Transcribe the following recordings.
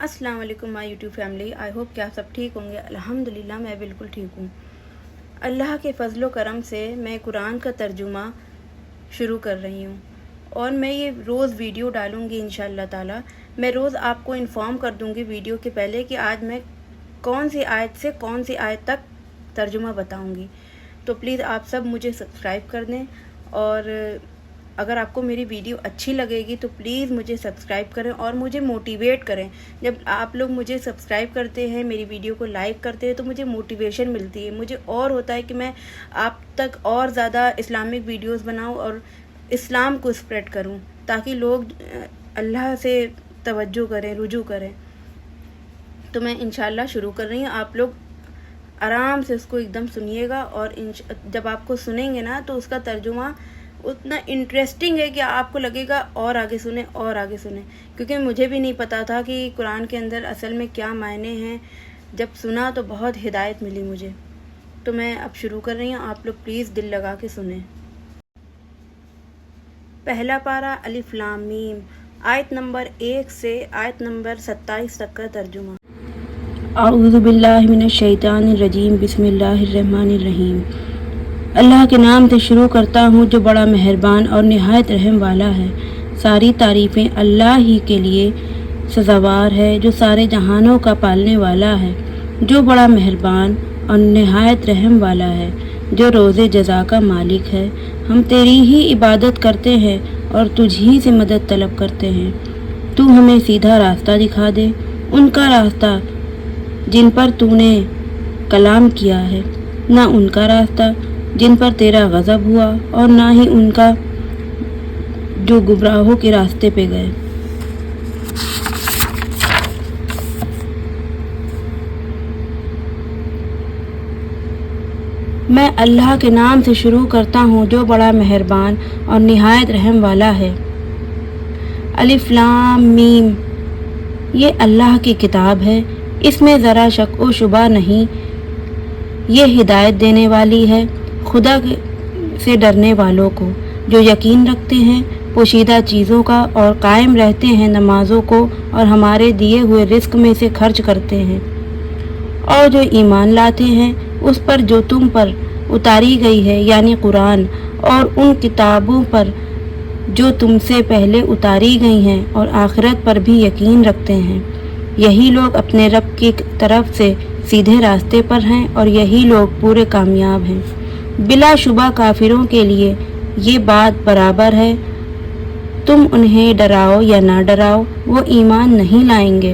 अस्सलाम वालेकुम my YouTube family. I hope कि आप सब ठीक होंगे। अल्हम्दुलिल्लाह मैं बिल्कुल ठीक हूँ। अल्लाह के फजलो करम से मैं कुरान का तर्जुमा शुरू कर रही हूँ और मैं ये रोज़ वीडियो डालूँगी इंशाअल्लाह ताला। मैं रोज़ आपको इन्फॉर्म कर दूँगी वीडियो के पहले कि आज मैं कौन सी आयत से कौन सी आयत तक तर्जुमा बताऊँगी। तो प्लीज़ आप सब मुझे सब्सक्राइब कर दें और अगर आपको मेरी वीडियो अच्छी लगेगी तो प्लीज़ मुझे सब्सक्राइब करें और मुझे मोटिवेट करें। जब आप लोग मुझे सब्सक्राइब करते हैं, मेरी वीडियो को लाइक करते हैं, तो मुझे मोटिवेशन मिलती है। मुझे और होता है कि मैं आप तक और ज़्यादा इस्लामिक वीडियोस बनाऊं और इस्लाम को स्प्रेड करूं ताकि लोग अल्लाह से तवज्जो करें, रुजू करें। तो मैं इंशाल्लाह शुरू कर रही हूँ। आप लोग आराम से उसको एकदम सुनिएगा और जब आपको सुनेंगे ना तो उसका तर्जुमा उतना इंटरेस्टिंग है कि आपको लगेगा और आगे सुने और आगे सुने, क्योंकि मुझे भी नहीं पता था कि कुरान के अंदर असल में क्या मायने हैं। जब सुना तो बहुत हिदायत मिली मुझे। तो मैं अब शुरू कर रही हूँ, आप लोग प्लीज़ दिल लगा के सुने। पहला पारा अलिफ लाम मीम, आयत नंबर 1 से आयत नंबर 27 तक का तर्जुमा। औज़ु बिल्लाहि मिनश शैतानिर रजीम, बिस्मिल्लाहिर रहमानिर रहीम। अल्लाह के नाम से शुरू करता हूँ जो बड़ा मेहरबान और निहायत रहम वाला है। सारी तारीफ़ें अल्लाह ही के लिए सज़ावार है जो सारे जहानों का पालने वाला है, जो बड़ा मेहरबान और निहायत रहम वाला है, जो रोज़े जज़ा का मालिक है। हम तेरी ही इबादत करते हैं और तुझ ही से मदद तलब करते हैं। तू हमें सीधा रास्ता दिखा दे, उनका रास्ता जिन पर तूने कलाम किया है, ना उनका रास्ता जिन पर तेरा गज़ब हुआ और ना ही उनका जो गुमराहों के रास्ते पे गए। मैं अल्लाह के नाम से शुरू करता हूँ जो बड़ा मेहरबान और निहायत रहम वाला है। अलिफ लाम मीम, ये अल्लाह की किताब है, इसमें ज़रा शक व शुबा नहीं। ये हिदायत देने वाली है खुदा से डरने वालों को, जो यकीन रखते हैं पोशीदा चीज़ों का और कायम रहते हैं नमाज़ों को और हमारे दिए हुए रिस्क में से खर्च करते हैं, और जो ईमान लाते हैं उस पर जो तुम पर उतारी गई है यानी कुरान, और उन किताबों पर जो तुमसे पहले उतारी गई हैं, और आखिरत पर भी यकीन रखते हैं। यही लोग अपने रब की तरफ से सीधे रास्ते पर हैं और यही लोग पूरे कामयाब हैं। बिलाशुबा काफिरों के लिए ये बात बराबर है, तुम उन्हें डराओ या ना डराओ, वो ईमान नहीं लाएंगे।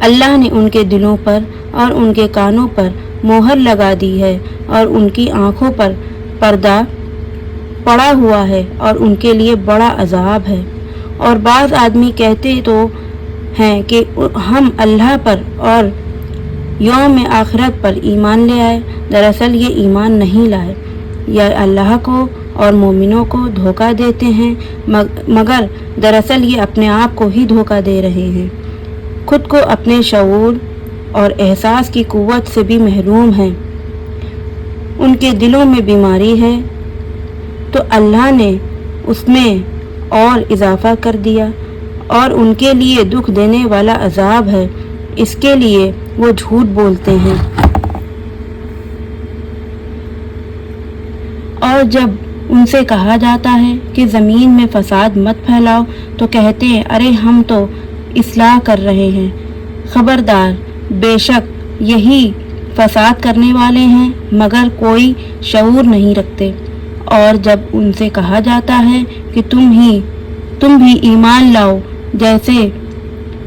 अल्लाह ने उनके दिलों पर और उनके कानों पर मोहर लगा दी है और उनकी आंखों पर पर्दा पड़ा हुआ है और उनके लिए बड़ा अजाब है। और बाज़ आदमी कहते तो हैं कि हम अल्लाह पर और यौम आखिरत पर ईमान ले आए, दरअसल ये ईमान नहीं लाए, या अल्लाह को और मोमिनों को धोखा देते हैं, मगर दरअसल ये अपने आप को ही धोखा दे रहे हैं। खुद को अपने शऊर और एहसास की कुव्वत से भी महरूम हैं। उनके दिलों में बीमारी है तो अल्लाह ने उसमें और इजाफा कर दिया, और उनके लिए दुख देने वाला अजाब है, इसके लिए वो झूठ बोलते हैं। और जब उनसे कहा जाता है कि ज़मीन में फसाद मत फैलाओ तो कहते हैं अरे हम तो इस्लाह कर रहे हैं। खबरदार, बेशक यही फसाद करने वाले हैं मगर कोई शऊर नहीं रखते। और जब उनसे कहा जाता है कि तुम भी ईमान लाओ जैसे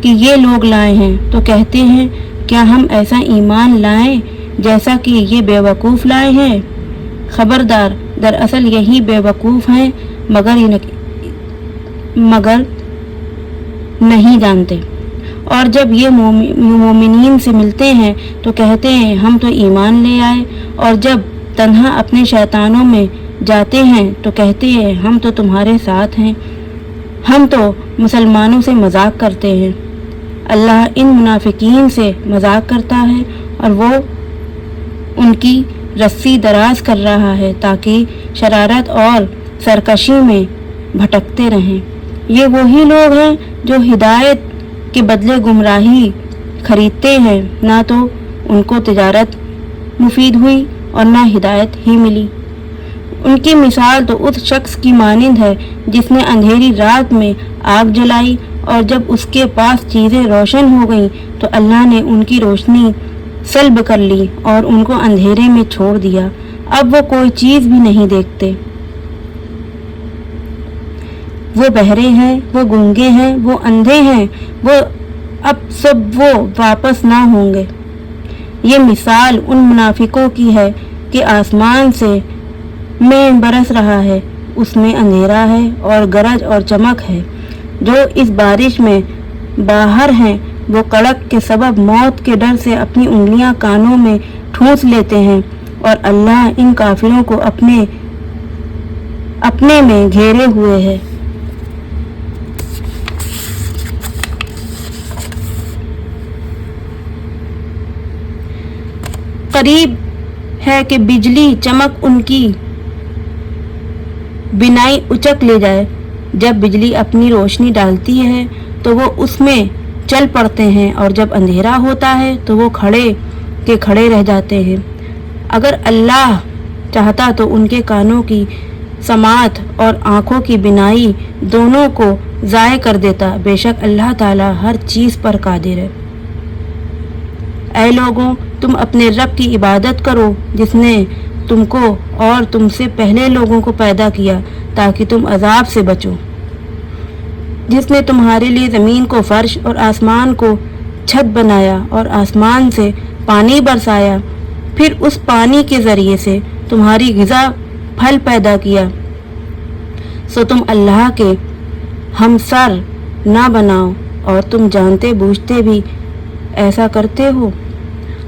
कि ये लोग लाए हैं, तो कहते हैं क्या हम ऐसा ईमान लाएं जैसा कि ये बेवकूफ़ लाए हैं। खबरदार, दरअसल यही बेवकूफ़ हैं मगर नहीं जानते। और जब ये मोमिनीन से मिलते हैं तो कहते हैं हम तो ईमान ले आए, और जब तन्हा अपने शैतानों में जाते हैं तो कहते हैं हम तो तुम्हारे साथ हैं, हम तो मुसलमानों से मजाक करते हैं। अल्लाह इन मुनाफिकीन से मजाक करता है और वो उनकी रस्सी दराज कर रहा है ताकि शरारत और सरकशी में भटकते रहें। ये वही लोग हैं जो हिदायत के बदले गुमराही खरीदते हैं, ना तो उनको तिजारत मुफीद हुई और ना हिदायत ही मिली। उनकी मिसाल तो उस शख्स की मानिंद है जिसने अंधेरी रात में आग जलाई और जब उसके पास चीज़ें रोशन हो गईं तो अल्लाह ने उनकी रोशनी सल्ब कर ली और उनको अंधेरे में छोड़ दिया। अब वो कोई चीज़ भी नहीं देखते। वो बहरे हैं, वो गूंगे हैं, वो अंधे हैं, वो अब सब वो वापस ना होंगे। ये मिसाल उन मुनाफिकों की है कि आसमान से में बरस रहा है, उसमें अंधेरा है और गरज और चमक है। जो इस बारिश में बाहर हैं वो कड़क के सबब मौत के डर से अपनी उंगलियां कानों में ठूंस लेते हैं और अल्लाह इन काफिरों को अपने में घेरे हुए है। करीब है कि बिजली चमक उनकी बिनाई उचक ले जाए। जब बिजली अपनी रोशनी डालती है तो वो उसमें चल पड़ते हैं और जब अंधेरा होता है तो वो खड़े के खड़े रह जाते हैं। अगर अल्लाह चाहता तो उनके कानों की समात और आँखों की बिनाई दोनों को ज़ाय कर देता। बेशक अल्लाह ताला हर चीज़ पर कादिर है। ऐ लोगों, तुम अपने रब की इबादत करो जिसने तुमको और तुमसे पहले लोगों को पैदा किया ताकि तुम अजाब से बचो। जिसने तुम्हारे लिए ज़मीन को फर्श और आसमान को छत बनाया और आसमान से पानी बरसाया, फिर उस पानी के ज़रिए से तुम्हारी ग़िज़ा फल पैदा किया। सो तुम अल्लाह के हमसर ना बनाओ और तुम जानते बूझते भी ऐसा करते हो।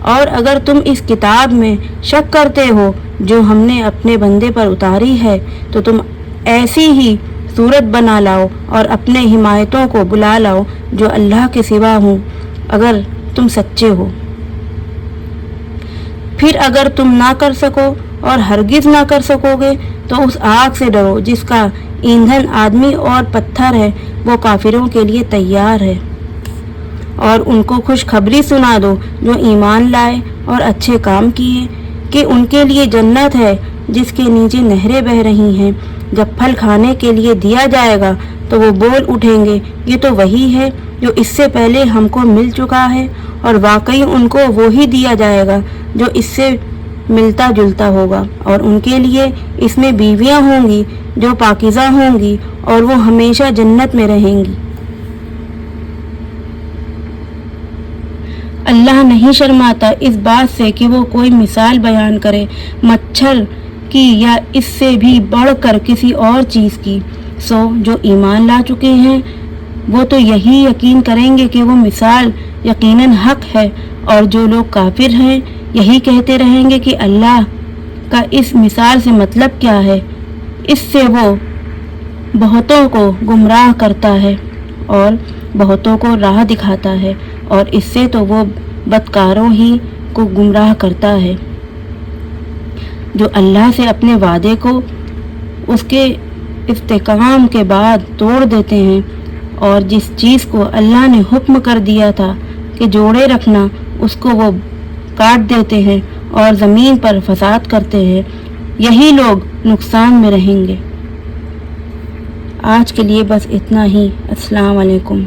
और अगर तुम इस किताब में शक करते हो जो हमने अपने बंदे पर उतारी है तो तुम ऐसी ही सूरत बना लाओ और अपने हिमायतों को बुला लाओ जो अल्लाह के सिवा हों, अगर तुम सच्चे हो। फिर अगर तुम ना कर सको और हरगिज़ ना कर सकोगे तो उस आग से डरो जिसका ईंधन आदमी और पत्थर है, वो काफिरों के लिए तैयार है। और उनको खुशखबरी सुना दो जो ईमान लाए और अच्छे काम किए कि उनके लिए जन्नत है जिसके नीचे नहरें बह रही हैं। जब फल खाने के लिए दिया जाएगा तो वो बोल उठेंगे, ये तो वही है जो इससे पहले हमको मिल चुका है, और वाकई उनको वो ही दिया जाएगा जो इससे मिलता जुलता होगा। और उनके लिए इसमें बीवियां होंगी जो पाकीज़ा होंगी और वो हमेशा जन्नत में रहेंगी। अल्लाह नहीं शर्माता इस बात से कि वो कोई मिसाल बयान करे मच्छर की या इससे भी बढ़कर किसी और चीज़ की। सो जो ईमान ला चुके हैं वो तो यही यकीन करेंगे कि वो मिसाल यकीनन हक है, और जो लोग काफिर हैं यही कहते रहेंगे कि अल्लाह का इस मिसाल से मतलब क्या है। इससे वो बहुतों को गुमराह करता है और बहुतों को राह दिखाता है, और इससे तो वो बदकारों ही को गुमराह करता है जो अल्लाह से अपने वादे को उसके इस्तेकाम के बाद तोड़ देते हैं, और जिस चीज़ को अल्लाह ने हुक्म कर दिया था कि जोड़े रखना उसको वो काट देते हैं और ज़मीन पर फसाद करते हैं। यही लोग नुकसान में रहेंगे। आज के लिए बस इतना ही। अस्सलाम वालेकुम।